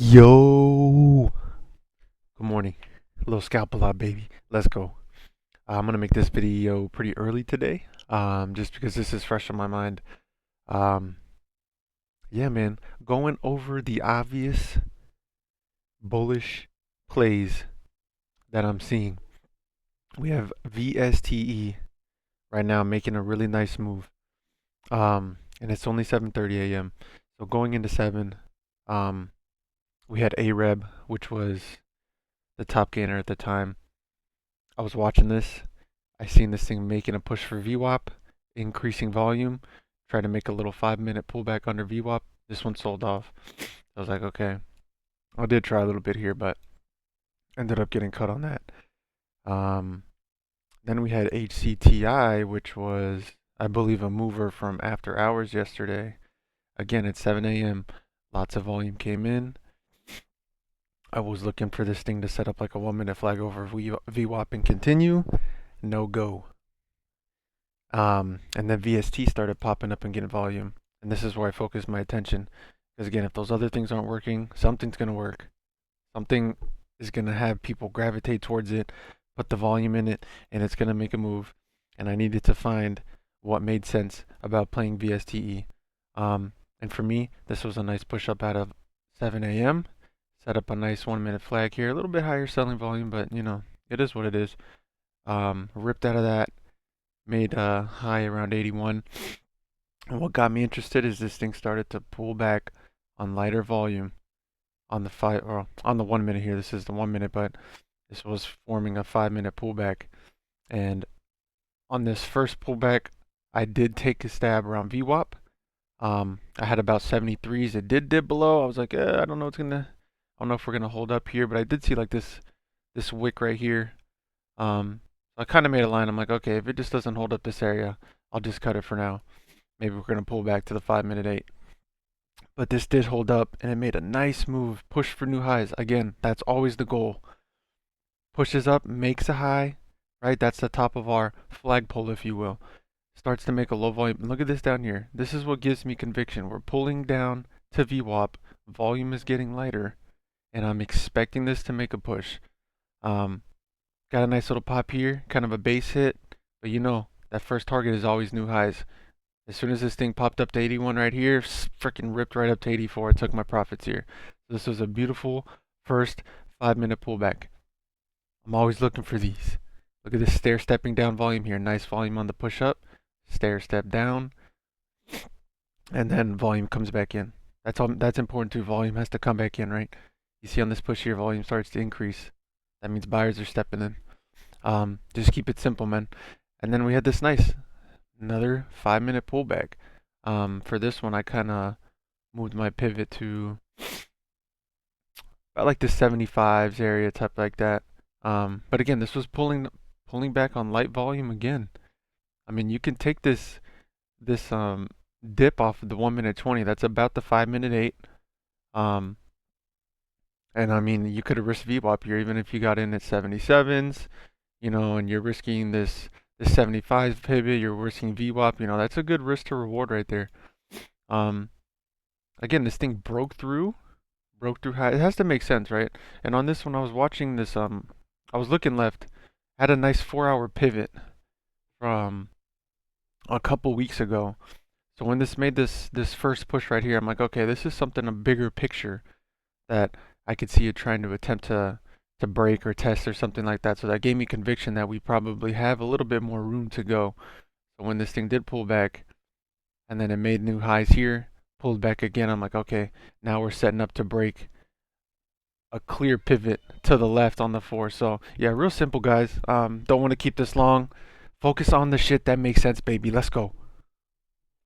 Yo, good morning. A little scalp lot, baby. Let's go. I'm gonna make this video pretty early today, just because this is fresh on my mind. Um, yeah, man, going over the obvious bullish plays that I'm seeing. We have VSTE right now making a really nice move. And it's only 7:30 a.m. So going into 7, um, we had AREB, which was the top gainer at the time. I was watching this. I seen this thing making a push for VWAP, increasing volume, try to make a little 5 minute pullback under VWAP. This one sold off. I was like, okay. I did try a little bit here, but ended up getting cut on that. Um, then we had HCTI, which was, I believe, a mover from after hours yesterday. Again, at 7 a.m., lots of volume came in. I was looking for this thing to set up like a 1 minute flag over VWAP and continue. No go. And then VST started popping up and getting volume. And this is where I focused my attention. Because again, if those other things aren't working, something's going to work. Something is going to have people gravitate towards it, put the volume in it, and it's going to make a move. And I needed to find what made sense about playing VSTE. And for me, this was a nice push up out of 7 a.m. Set up a nice 1 minute flag here. A little bit higher selling volume, but you know, it is what it is. Ripped out of that, made a high around 81. And what got me interested is this thing started to pull back on lighter volume on the 1 minute here. This is the 1 minute, but this was forming a 5 minute pullback. And on this first pullback, I did take a stab around VWAP. I had about 73s. It did dip below. I was like, I don't know. I don't know if we're gonna hold up here, but I did see like this wick right here. I kind of made a line. I'm like, okay, if it just doesn't hold up this area, I'll just cut it for now. Maybe we're gonna pull back to the 5 minute 8. But this did hold up, and it made a nice move, push for new highs. Again, that's always the goal. Pushes up, makes a high, right? That's the top of our flagpole, if you will. Starts to make a low volume. Look at this down here. This is what gives me conviction. We're pulling down to VWAP. Volume is getting lighter, and I'm expecting this to make a push. Got a nice little pop here, kind of a base hit, but you know, that first target is always new highs. As soon as this thing popped up to 81 right here, freaking ripped right up to 84. I took my profits here. This was a beautiful first 5 minute pullback. I'm always looking for these. Look at this stair stepping down volume here. Nice volume on the push up, stair step down, and then volume comes back in. That's important too. Volume has to come back in, right? You see on this push here, volume starts to increase. That means buyers are stepping in. Just keep it simple, man. And then we had this nice, another 5 minute pullback. For this one, I kind of moved my pivot to about like the 75s area, type like that. But again, this was pulling back on light volume again. I mean, you can take this dip off of the 1 minute 20. That's about the 5 minute 8. Um, and I mean, you could have risked VWAP here, even if you got in at 77s, you know, and you're risking this 75 pivot, you're risking VWAP, you know, that's a good risk to reward right there. Um, Again, this thing broke through high. It has to make sense, right? And on this one, I was watching this, I was looking left, had a nice 4 hour pivot from a couple weeks ago. So when this made this first push right here, I'm like, okay, this is something, a bigger picture that I could see it trying to attempt to break or test or something like that. So that gave me conviction that we probably have a little bit more room to go. So when this thing did pull back, and then it made new highs here, pulled back again, I'm like, okay, now we're setting up to break a clear pivot to the left on the 4. So yeah, real simple, guys. Don't want to keep this long. Focus on the shit that makes sense, baby. Let's go.